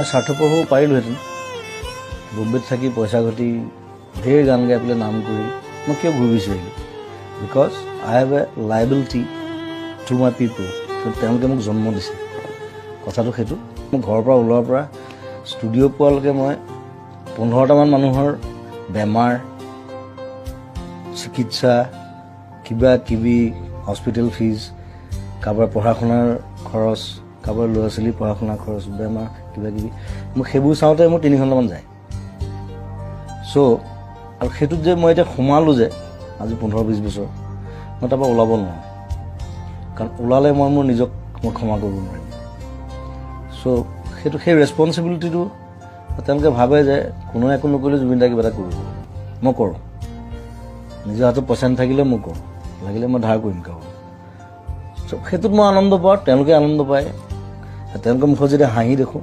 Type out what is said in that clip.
স্বাৰ্থপৰ হ'ব পাৰিলোহেঁতেন বম্বেত থাকি পইচা ঘটি ঢেৰ গান গাই পেলাই নাম কৰি মই কিয় ঘূৰি বিচাৰিলোঁ because I have a liability to my পিপল তেওঁলোকে মোক জন্ম দিছে কথাটো সেইটো মোৰ ঘৰৰ পৰা ওলোৱাৰ পৰা ষ্টুডিঅ' পোৱালৈকে মই 15টামান মানুহৰ বেমাৰ চিকিৎসা কিবা কিবি হস্পিটেল ফিজ কাৰোবাৰ পঢ়া শুনাৰ খৰচ কাৰোবাৰ ল'ৰা ছোৱালী পঢ়া শুনাৰ খৰচ বেমাৰ কিবা কিবি মোক সেইবোৰ চাওঁতে মোৰ 3 ঘণ্টামান যায় চ' আৰু সেইটোত যে মই এতিয়া সোমালোঁ যে আজি 15-20 বছৰ মই তাৰপৰা ওলাব নোৱাৰোঁ কাৰণ ওলালে মই মোৰ নিজক মই ক্ষমা কৰিব নোৱাৰিম চ' সেইটো সেই ৰেছপনচিবিলিটিটো তেওঁলোকে ভাবে যে কোনোৱে একো নকৰিলে জুবিন দাই কিবা এটা কৰিব মই কৰোঁ নিজৰ হাতত পইচা নাথাকিলে মই কৰোঁ লাগিলে মই ধাৰ কৰিম কাৰোবাক চ' সেইটোত মই আনন্দ পাওঁ তেওঁলোকে আনন্দ পায় তেওঁলোকৰ মুখত যেতিয়া হাঁহি দেখোঁ